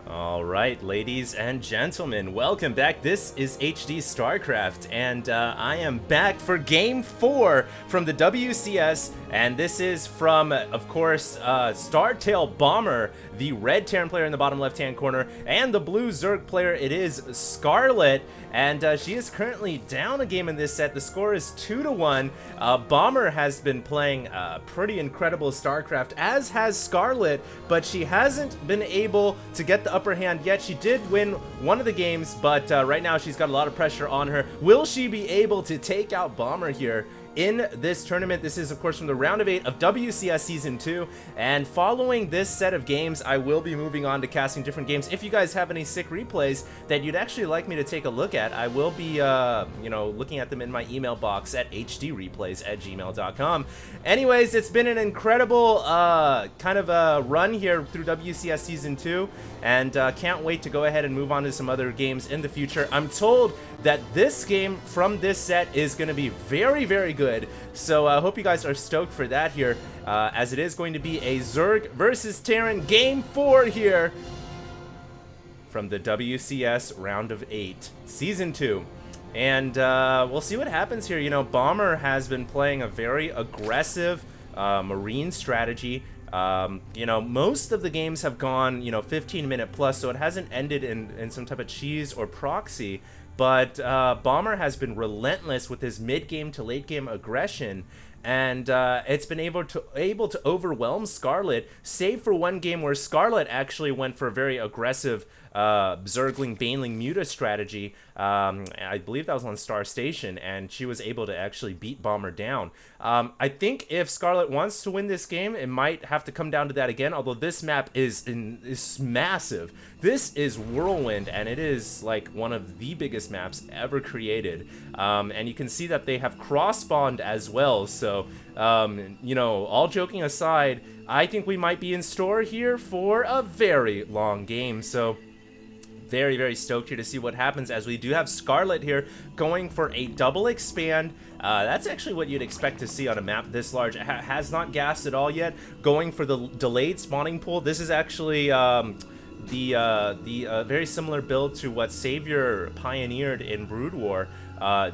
All right, ladies and gentlemen, welcome back. This is HD Starcraft, and I am back for Game 4 from the WCS, and this is from, of course, Startail Bomber, the red Terran player in the bottom left-hand corner, and the blue Zerg player, it is Scarlett, and she is currently down a game in this set. The score is 2-1. Bomber has been playing pretty incredible Starcraft, as has Scarlett, but she hasn't been able to get the upper hand yet. She did win one of the games, but right now she's got a lot of pressure on her. Will she be able to take out Bomber here in this tournament? This is, of course, from the round of 8 of WCS Season 2, and following this set of games, I will be moving on to casting different games. If you guys have any sick replays that you'd actually like me to take a look at, I will be, looking at them in my email box at hdreplays@gmail.com. Anyways, it's been an incredible kind of a run here through WCS Season 2, and can't wait to go ahead and move on to some other games in the future. I'm told that this game from this set is going to be very, very good, so I hope you guys are stoked for that here, as it is going to be a Zerg versus Terran Game 4 here from the WCS Round of 8, Season 2. And we'll see what happens here. You know, Bomber has been playing a very aggressive Marine strategy. Most of the games have gone, 15-minute plus, so it hasn't ended in some type of cheese or proxy. But Bomber has been relentless with his mid-game to late-game aggression, and it's been able to overwhelm Scarlett, save for one game where Scarlett actually went for a very aggressive Zergling, Baneling, Muta strategy. I believe that was on Star Station, and she was able to actually beat Bomber down. I think if Scarlett wants to win this game, it might have to come down to that again, although this map is massive. This is Whirlwind, and it is like one of the biggest maps ever created. And you can see that they have cross-spawned as well, so, all joking aside, I think we might be in store here for a very long game, so very, very stoked here to see what happens, as we do have Scarlett here going for a double expand. That's actually what you'd expect to see on a map this large. It has not gassed at all yet, going for the delayed spawning pool. This is actually the very similar build to what Savior pioneered in Brood War.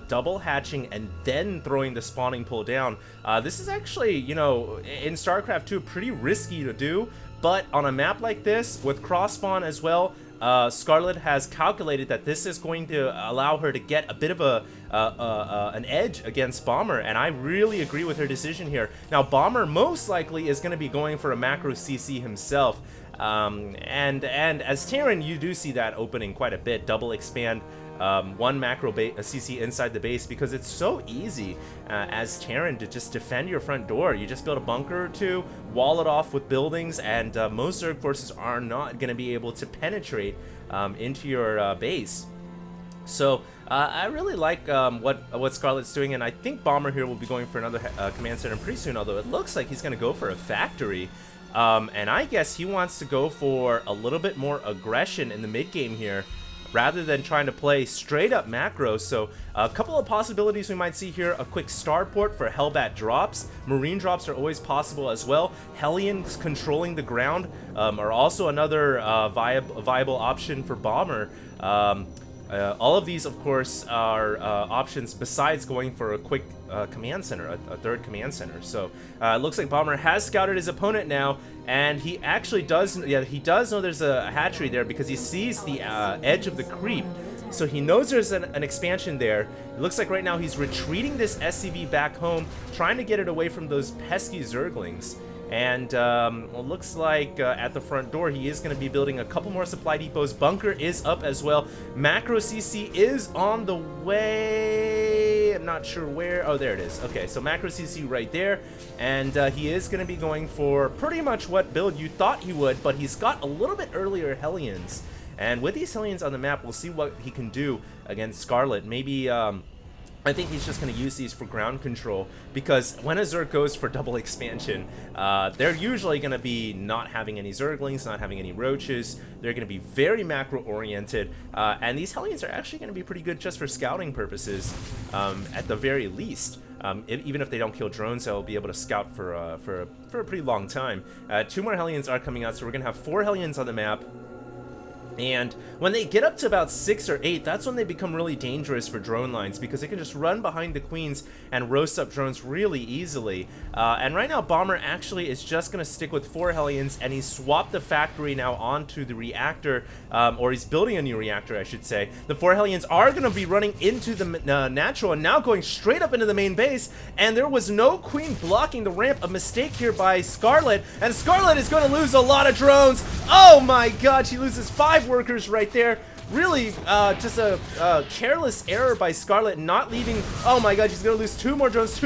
Double hatching and then throwing the spawning pool down. This is actually, in StarCraft 2, pretty risky to do, but on a map like this, with cross spawn as well, Scarlett has calculated that this is going to allow her to get a bit of an edge against Bomber, and I really agree with her decision here. Now, Bomber most likely is going to be going for a macro CC himself, and as Terran, you do see that opening quite a bit. Double expand, one macro CC inside the base, because it's so easy as Terran to just defend your front door. You just build a bunker or two, wall it off with buildings, and most Zerg forces are not going to be able to penetrate into your base. So I really like what Scarlett's doing, and I think Bomber here will be going for another command center pretty soon, although it looks like he's going to go for a factory. And I guess he wants to go for a little bit more aggression in the mid game here, rather than trying to play straight up macro. So a couple of possibilities we might see here: a quick starport for Hellbat drops. Marine drops are always possible as well. Hellions controlling the ground are also another viable option for Bomber. All of these, of course, are options besides going for a quick command center, a third command center. So it looks like Bomber has scouted his opponent now, and he actually does, he does know there's a hatchery there, because he sees the edge of the creep. So he knows there's an expansion there. It looks like right now he's retreating this SCV back home, trying to get it away from those pesky Zerglings. And it looks like at the front door, he is going to be building a couple more supply depots. Bunker is up as well. Macro CC is on the way. I'm not sure where. Oh, there it is. Okay, so Macro CC right there. And he is going to be going for pretty much what build you thought he would, but he's got a little bit earlier Hellions. And with these Hellions on the map, we'll see what he can do against Scarlett. Maybe I think he's just going to use these for ground control, because when a Zerg goes for double expansion, they're usually going to be not having any Zerglings, not having any roaches. They're going to be very macro-oriented, and these Hellions are actually going to be pretty good just for scouting purposes, at the very least. Even if they don't kill drones, they'll be able to scout for a pretty long time. 2 more Hellions are coming out, so we're going to have 4 Hellions on the map. And when they get up to about 6 or 8, that's when they become really dangerous for drone lines, because they can just run behind the queens and roast up drones really easily. And right now, Bomber actually is just going to stick with 4 Hellions, and he's swapped the factory now onto the reactor, or he's building a new reactor, I should say. The 4 Hellions are going to be running into the natural, and now going straight up into the main base, and there was no queen blocking the ramp. A mistake here by Scarlett, and Scarlett is going to lose a lot of drones. Oh my god, she loses 5 workers right there. Really, just a careless error by Scarlett, not leaving. Oh my god, she's gonna lose 2 more drones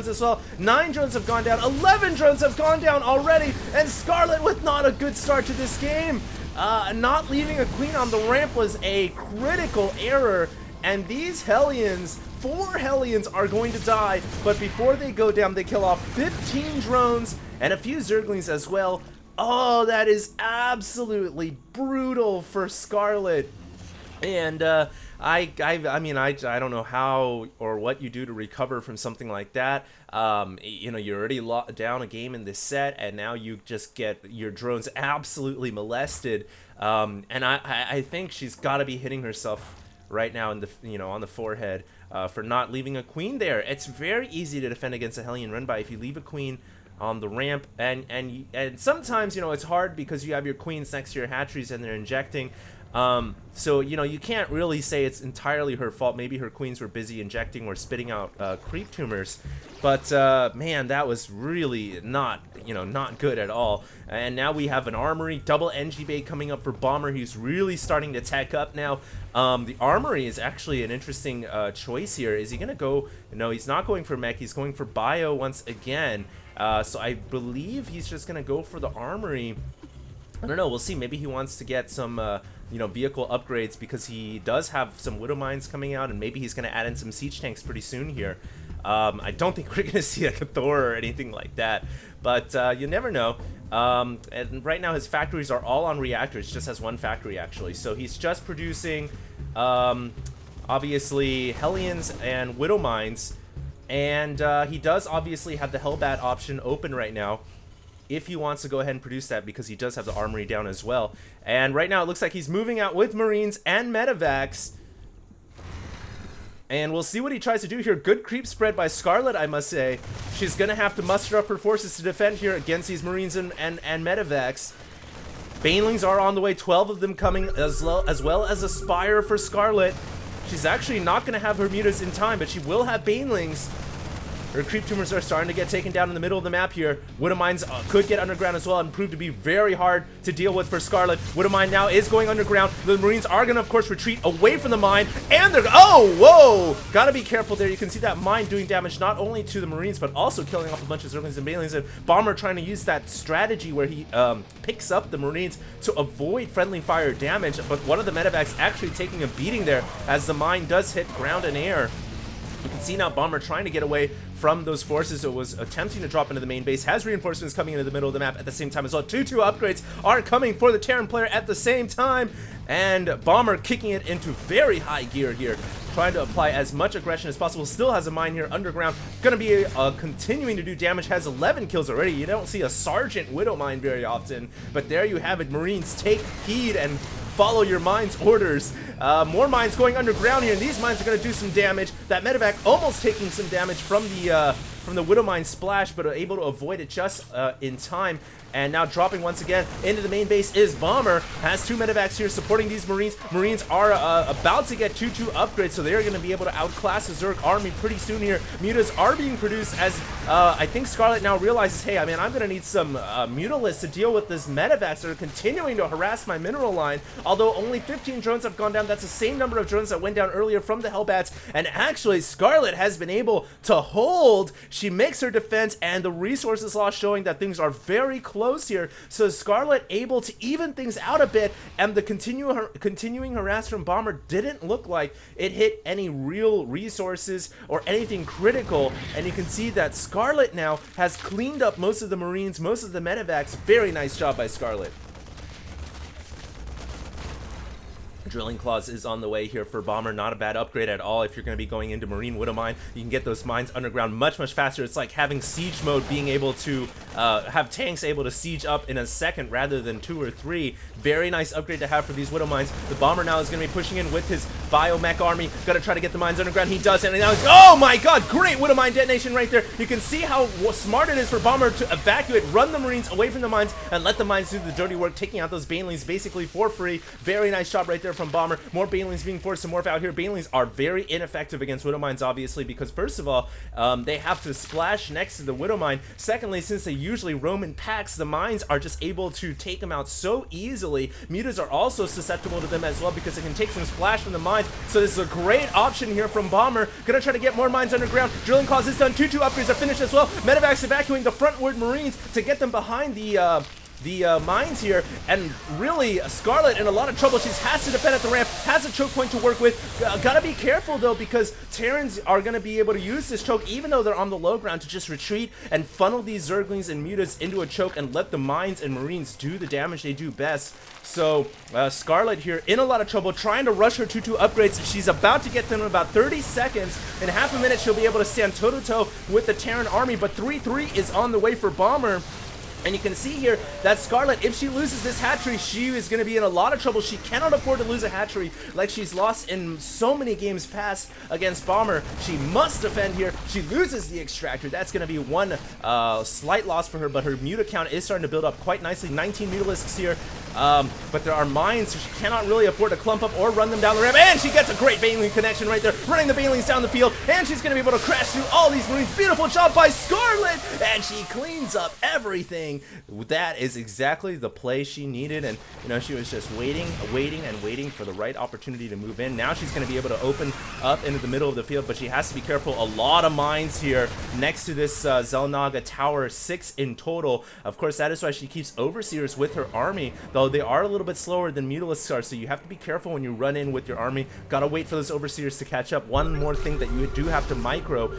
as well. 9 drones have gone down, 11 drones have gone down already, and Scarlett with not a good start to this game. Not leaving a queen on the ramp was a critical error, and these Hellions, 4 Hellions are going to die, but before they go down, they kill off 15 drones and a few Zerglings as well. Oh, that is absolutely brutal for Scarlett. And I mean, I don't know how or what you do to recover from something like that. You know, you're already down a game in this set, and now you just get your drones absolutely molested. And I think she's got to be hitting herself right now in the, you know, on the forehead for not leaving a queen there. It's very easy to defend against a Hellion run by if you leave a queen on the ramp, and sometimes, you know, it's hard because you have your queens next to your hatcheries and they're injecting. So, you know, you can't really say it's entirely her fault. Maybe her queens were busy injecting or spitting out creep tumors. But, man, that was really not, you know, not good at all. And now we have an armory, double NG bait coming up for Bomber. He's really starting to tech up now. The armory is actually an interesting choice here. Is he going to go? No, he's not going for mech. He's going for bio once again. So I believe he's just going to go for the armory. I don't know. We'll see. Maybe he wants to get some, you know, vehicle upgrades, because he does have some Widow Mines coming out, and maybe he's going to add in some siege tanks pretty soon here. I don't think we're going to see like a Thor or anything like that, but you never know. And right now his factories are all on reactors. He just has 1 factory actually, so he's just producing obviously Hellions and Widow Mines. And he does obviously have the Hellbat option open right now, if he wants to go ahead and produce that, because he does have the armory down as well. And right now it looks like he's moving out with Marines and Medivacs. And we'll see what he tries to do here. Good creep spread by Scarlett, I must say. She's going to have to muster up her forces to defend here against these Marines and Medivacs. Banelings are on the way, 12 of them coming, as well as a Spire for Scarlett. She's actually not going to have her mutas in time, but she will have Banelings. Her creep tumors are starting to get taken down in the middle of the map here. Widow Mines could get underground as well and prove to be very hard to deal with for Scarlett. Widow Mine now is going underground. The Marines are going to, of course, retreat away from the mine. And they're... Oh, whoa! Gotta be careful there. You can see that mine doing damage not only to the Marines, but also killing off a bunch of Zerglings and Banelings. And Bomber trying to use that strategy where he picks up the Marines to avoid friendly fire damage. But one of the Medivacs actually taking a beating there as the mine does hit ground and air. You can see now Bomber trying to get away from those forces. It was attempting to drop into the main base, has reinforcements coming into the middle of the map at the same time as well. 2-2 upgrades are coming for the Terran player at the same time, and Bomber kicking it into very high gear here, trying to apply as much aggression as possible. Still has a mine here underground, gonna be continuing to do damage, has 11 kills already. You don't see a Sergeant Widow Mine very often, but there you have it. Marines, take heed and follow your mine's orders. More mines going underground here, and these mines are going to do some damage. That Medivac almost taking some damage from the Widow Mine splash, but able to avoid it just in time. And now dropping once again into the main base is Bomber. Has 2 Medivacs here supporting these Marines. Marines are about to get 2-2 upgrades, so they're going to be able to outclass the Zerg army pretty soon here. Mutas are being produced as I think Scarlett now realizes, hey, I mean, I'm going to need some Mutalists to deal with this Medivacs that are continuing to harass my mineral line. Although only 15 drones have gone down, that's the same number of drones that went down earlier from the Hellbats. And actually, Scarlett has been able to hold. She makes her defense, and the resources loss showing that things are very close here. So Scarlett able to even things out a bit, and the continuing harass from Bomber didn't look like it hit any real resources or anything critical. And you can see that Scarlett now has cleaned up most of the Marines, most of the Medivacs. Very nice job by Scarlett. Drilling Claws is on the way here for Bomber. Not a bad upgrade at all if you're going to be going into Marine Widow Mine. You can get those mines underground much faster. It's like having siege mode, being able to have tanks able to siege up in a second rather than 2 or 3. Very nice upgrade to have for these Widow Mines. The Bomber now is going to be pushing in with his Biomech army. Going to try to get the mines underground. He does, and now he's, oh my god, great Widow Mine detonation right there. You can see how smart it is for Bomber to evacuate, run the Marines away from the mines, and let the mines do the dirty work, taking out those Banelings basically for free. Very nice job right there from Bomber. More Banelings being forced to morph out here. Banelings are very ineffective against Widow Mines, obviously, because first of all, they have to splash next to the Widow Mine. Secondly, since they usually roam in packs, the mines are just able to take them out so easily. Mutas are also susceptible to them as well because it can take some splash from the mines. So this is a great option here from Bomber. Gonna try to get more mines underground. Drilling Claws is done. 2-2 upgrades are finished as well. Medevac's evacuating the frontward Marines to get them behind the mines here, and really Scarlett in a lot of trouble. She has to defend at the ramp, has a choke point to work with. Gotta be careful though, because Terrans are gonna be able to use this choke even though they're on the low ground to just retreat and funnel these Zerglings and Mutas into a choke and let the mines and Marines do the damage they do best. So Scarlett here in a lot of trouble, trying to rush her 2-2 upgrades. She's about to get them in about 30 seconds. In half a minute she'll be able to stand toe-to-toe with the Terran army, but 3-3 is on the way for Bomber. And you can see here that Scarlett, if she loses this hatchery, she is going to be in a lot of trouble. She cannot afford to lose a hatchery like she's lost in so many games past against Bomber. She must defend here. She loses the extractor. That's going to be one slight loss for her, but her muta count is starting to build up quite nicely. 19 mutalisks here. But there are mines, so she cannot really afford to clump up or run them down the ramp. And she gets a great Baneling connection right there, running the Banelings down the field. And she's going to be able to crash through all these Marines. Beautiful job by Scarlett. And she cleans up everything. That is exactly the play she needed. And, you know, she was just waiting for the right opportunity to move in. Now she's going to be able to open up into the middle of the field, but she has to be careful. A lot of mines here next to this Xel'Naga tower, 6 in total. Of course, that is why she keeps Overseers with her army, though they are a little bit slower than Mutalisks are, so you have to be careful when you run in with your army. Gotta wait for those Overseers to catch up. One more thing that you do have to micro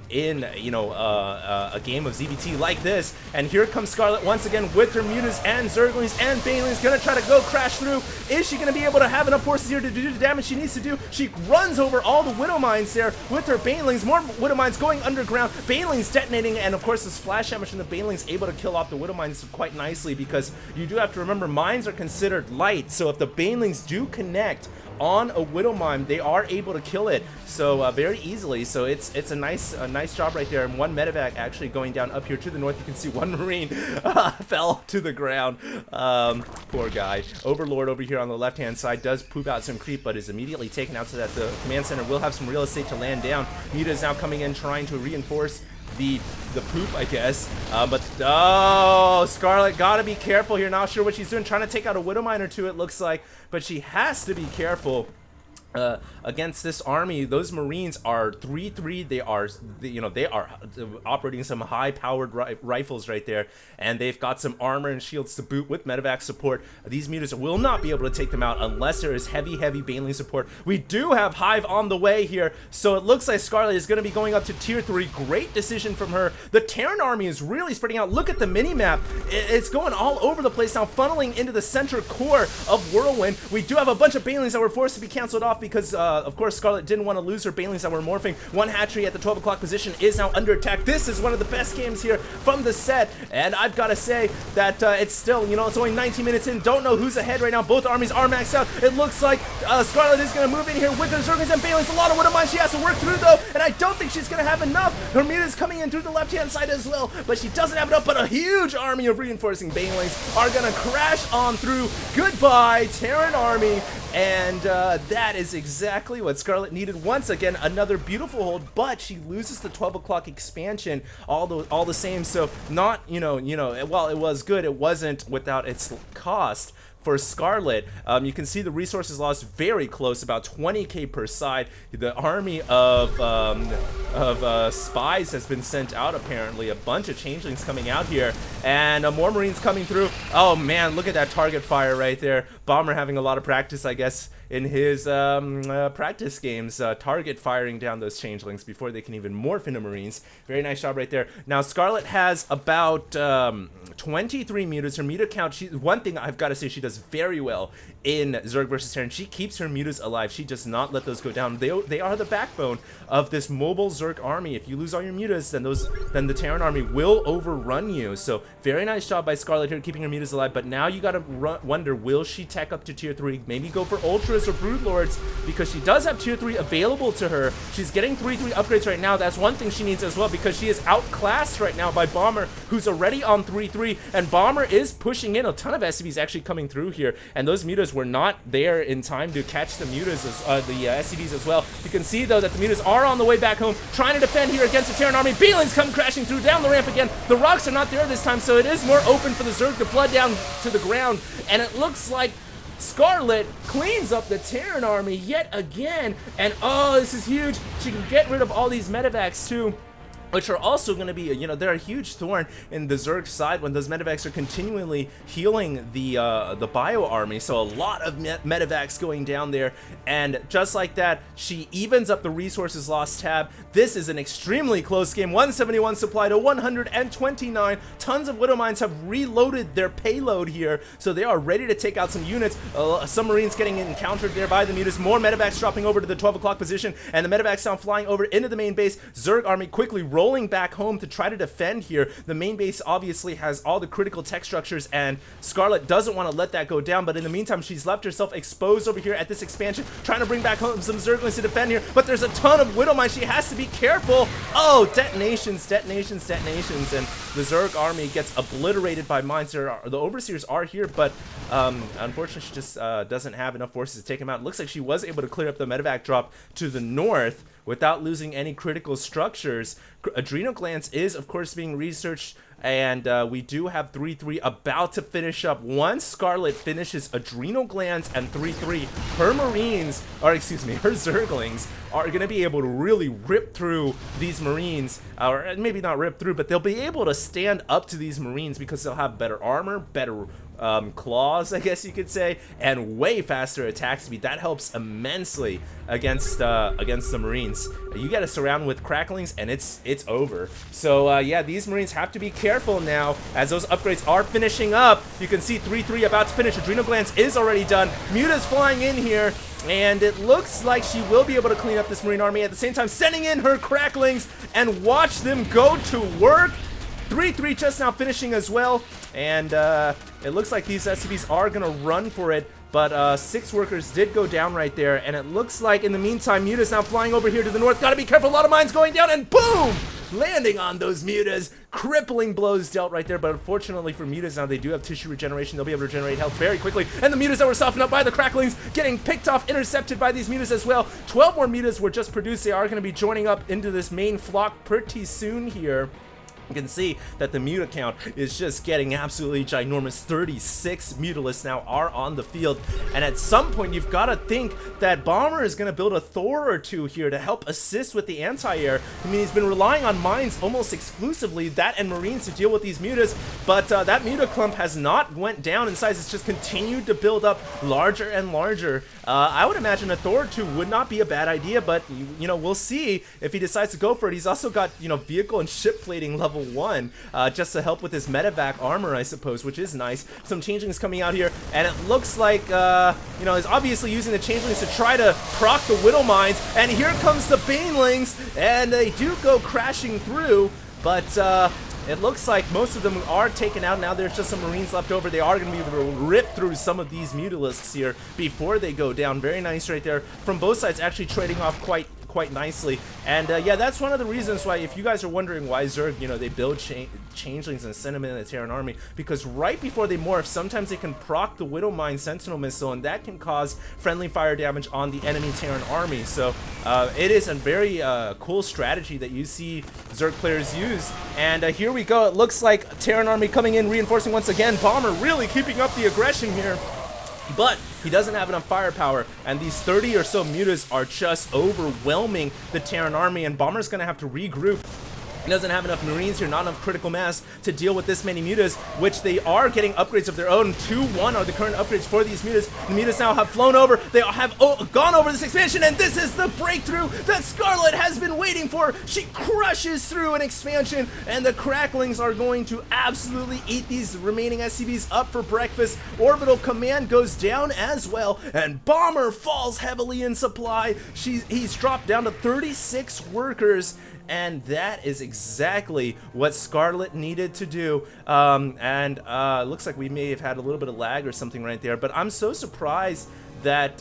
in, you know, a game of ZvT like this. And here comes Scarlett once again with her Mutas and Zerglings and Banelings, gonna try to go crash through. Is she gonna be able to have enough forces here to do the damage she needs to do? She runs over all the Widow Mines there with her Banelings. More Widow Mines going underground. Banelings detonating, and of course the splash damage from the Banelings able to kill off the Widow Mines quite nicely, because you do have to remember mines are considered light, so if the Banelings do connect on a Widow Mine, they are able to kill it so very easily. So it's a nice job right there. And one medevac actually going down up here to the north. You can see one Marine fell to the ground. Poor guy. Overlord over here on the left hand side does poop out some creep, but is immediately taken out so that the command center will have some real estate to land down. Muta is now coming in trying to reinforce the poop, I guess. But oh, Scarlett gotta be careful here. Not sure what she's doing, trying to take out a Widow Mine or two, it looks like, but she has to be careful against this army. Those Marines are 3-3. They are, you know, they are operating some high-powered rifles right there, and they've got some armor and shields to boot with medevac support. These Mutas will not be able to take them out unless there is heavy Baneling support. We do have Hive on the way here, so it looks like Scarlett is going to be going up to tier 3. Great decision from her. The Terran army is really spreading out. Look at the mini-map. It's going all over the place now, funneling into the center core of Whirlwind. We do have a bunch of Banelings that were forced to be canceled off because, of course, Scarlett didn't want to lose her Banelings that were morphing. One hatchery at the 12 o'clock position is now under attack. This is one of the best games here from the set, and I've got to say that it's still, you know, it's only 19 minutes in. Don't know who's ahead right now. Both armies are maxed out. It looks like Scarlett is going to move in here with her Zerglings and Banelings. A lot of Widow Mines she has to work through, though, and I don't think she's going to have enough. Her Muta is coming in through the left-hand side as well, but she doesn't have enough, but a huge army of reinforcing Banelings are going to crash on through. Goodbye, Terran army. And that is exactly what Scarlett needed. Once again, another beautiful hold, but she loses the 12 o'clock expansion all the same. So not, you know, while it was good, it wasn't without its cost. For Scarlett, you can see the resources lost very close, about 20k per side. The army of spies has been sent out, apparently. A bunch of changelings coming out here, and more Marines coming through. Oh man, look at that target fire right there. Bomber having a lot of practice, I guess, in his practice games, target firing down those changelings before they can even morph into Marines. Very nice job right there. Now, Scarlett has about 23 mutas. Her muta count, one thing I've got to say she does very well in Zerg versus Terran, she keeps her mutas alive. She does not let those go down. They are the backbone of this mobile Zerg army. If you lose all your mutas, then the Terran army will overrun you. So very nice job by Scarlett here keeping her mutas alive. But now you got to wonder, will she tech up to tier 3? Maybe go for Ultras or Broodlords, because she does have tier 3 available to her. She's getting 3/3 upgrades right now. That's one thing she needs as well, because she is outclassed right now by Bomber, who's already on 3/3, and Bomber is pushing in. A ton of SCVs actually coming through here, and those mutas were not there in time to catch the mutas, the SCVs as well. You can see though that the mutas are on the way back home, trying to defend here against the Terran army. Beelings come crashing through down the ramp again. The rocks are not there this time, so it is more open for the Zerg to flood down to the ground, and it looks like Scarlett cleans up the Terran army yet again, and oh, this is huge. She can get rid of all these medevacs too, which are also going to be, you know, they're a huge thorn in the Zerg side when those medevacs are continually healing the bio army. So a lot of medevacs going down there, and just like that, she evens up the resources lost tab. This is an extremely close game. 171 supply to 129. Tons of Widow Mines have reloaded their payload here, so they are ready to take out some units. Some Marines getting encountered there by the mutas. More medevacs dropping over to the 12 o'clock position, and the medevacs now flying over into the main base. Zerg army quickly rolling back home to try to defend here. The main base obviously has all the critical tech structures, and Scarlett doesn't want to let that go down, but in the meantime, she's left herself exposed over here at this expansion, trying to bring back home some Zerglings to defend here, but there's a ton of Widow Mines. She has to be careful. Oh, detonations, detonations, detonations, and the Zerg army gets obliterated by mines. The Overseers are here, but unfortunately, she just doesn't have enough forces to take them out. It looks like she was able to clear up the medevac drop to the north without losing any critical structures. Adrenal glands is, of course, being researched, and we do have 3/3 about to finish up. Once Scarlett finishes adrenal glands and 3/3, her Marines, or excuse me, her Zerglings are going to be able to really rip through these Marines, or maybe not rip through, but they'll be able to stand up to these Marines because they'll have better armor, better claws, I guess you could say, and way faster attack speed. That helps immensely against the Marines. You get a surround with cracklings, and it's over. So yeah, these Marines have to be careful now as those upgrades are finishing up. You can see 3/3 about to finish. Adrenal glands is already done. Muta's flying in here, and it looks like she will be able to clean up this Marine army, at the same time sending in her cracklings, and watch them go to work. 3/3 just now finishing as well, and it looks like these SCVs are gonna run for it, but 6 workers did go down right there, and it looks like in the meantime Muta's now flying over here to the north. Gotta be careful, a lot of mines going down, and boom! Landing on those Mutas. Crippling blows dealt right there, but unfortunately for Mutas now, they do have tissue regeneration. They'll be able to regenerate health very quickly, and the Mutas that were softened up by the cracklings getting picked off, intercepted by these Mutas as well. 12 more Mutas were just produced. They are going to be joining up into this main flock pretty soon here. You can see that the muta count is just getting absolutely ginormous. 36 mutalisks now are on the field, and at some point you've got to think that Bomber is going to build a Thor or two here to help assist with the anti-air. I mean, he's been relying on mines almost exclusively, that and Marines, to deal with these mutas, but that muta clump has not went down in size. It's just continued to build up larger and larger. I would imagine a Thor or two would not be a bad idea, but you know, we'll see if he decides to go for it. He's also got, you know, vehicle and ship plating level 1, just to help with his medevac armor, I suppose, which is nice. Some changelings coming out here, and it looks like, you know, he's obviously using the changelings to try to proc the Widow Mines, and here comes the Banelings, and they do go crashing through, but it looks like most of them are taken out. Now there's just some Marines left over. They are going to be able to rip through some of these mutalisks here before they go down. Very nice right there from both sides, actually trading off quite nicely. And yeah, that's one of the reasons why, if you guys are wondering why Zerg, you know, they build changelings and send them in the Terran army, because right before they morph, sometimes they can proc the Widow Mine Sentinel missile, and that can cause friendly fire damage on the enemy Terran army. So it is a very cool strategy that you see Zerg players use. And here we go. It looks like Terran army coming in, reinforcing once again. Bomber really keeping up the aggression here, but he doesn't have enough firepower, and these 30 or so mutas are just overwhelming the Terran army, and Bomber's gonna have to regroup He doesn't have enough Marines here, not enough critical mass to deal with this many mutas, which they are getting upgrades of their own. 2-1 are the current upgrades for these mutas. The mutas now have flown over. They have gone over this expansion, and this is the breakthrough that Scarlett has been waiting for. She crushes through an expansion, and the cracklings are going to absolutely eat these remaining SCVs up for breakfast. Orbital command goes down as well, and Bomber falls heavily in supply. He's dropped down to 36 workers, and that is exactly what Scarlett needed to do. Looks like we may have had a little bit of lag or something right there, but I'm so surprised that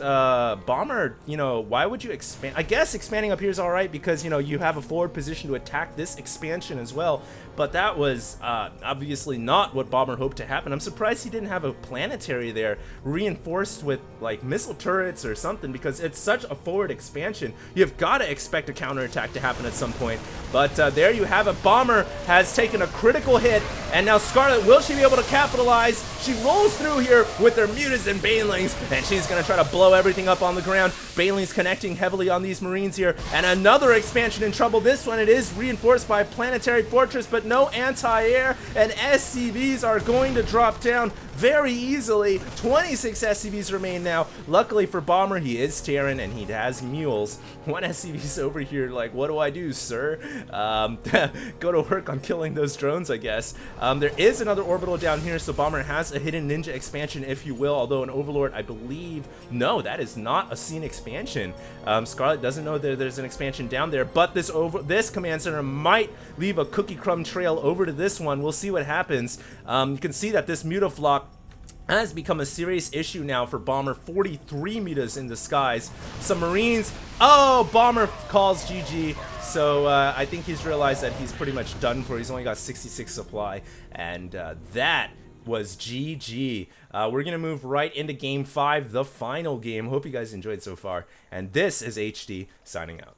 Bomber, you know, why would you expand? I guess expanding up here is all right because, you know, you have a forward position to attack this expansion as well, but that was obviously not what Bomber hoped to happen. I'm surprised he didn't have a planetary there reinforced with like missile turrets or something, because it's such a forward expansion. You've got to expect a counterattack to happen at some point. But there you have it. Bomber has taken a critical hit, and now Scarlett, will she be able to capitalize? She rolls through here with her mutas and banelings, and she's going to try to blow everything up on the ground. Banelings connecting heavily on these Marines here, and another expansion in trouble. This one, it is reinforced by a planetary fortress, but no anti-air, and SCVs are going to drop down very easily. 26 SCVs remain now. Luckily for Bomber, he is Terran and he has mules. One SCV's over here like, what do I do, sir? Go to work on killing those drones, I guess. There is another orbital down here, so Bomber has a hidden ninja expansion, if you will, although an Overlord, I believe, no, that is not a seen expansion. Scarlett doesn't know that there's an expansion down there, but this command center might leave a cookie crumb trail over to this one. We'll see what happens. You can see that this mutaflock has become a serious issue now for Bomber. 43 mutas in the skies. Some Marines. Oh, Bomber calls GG. So I think he's realized that he's pretty much done for. He's only got 66 supply, and that was GG. We're gonna move right into game 5, the final game. Hope you guys enjoyed so far, and this is HD signing out.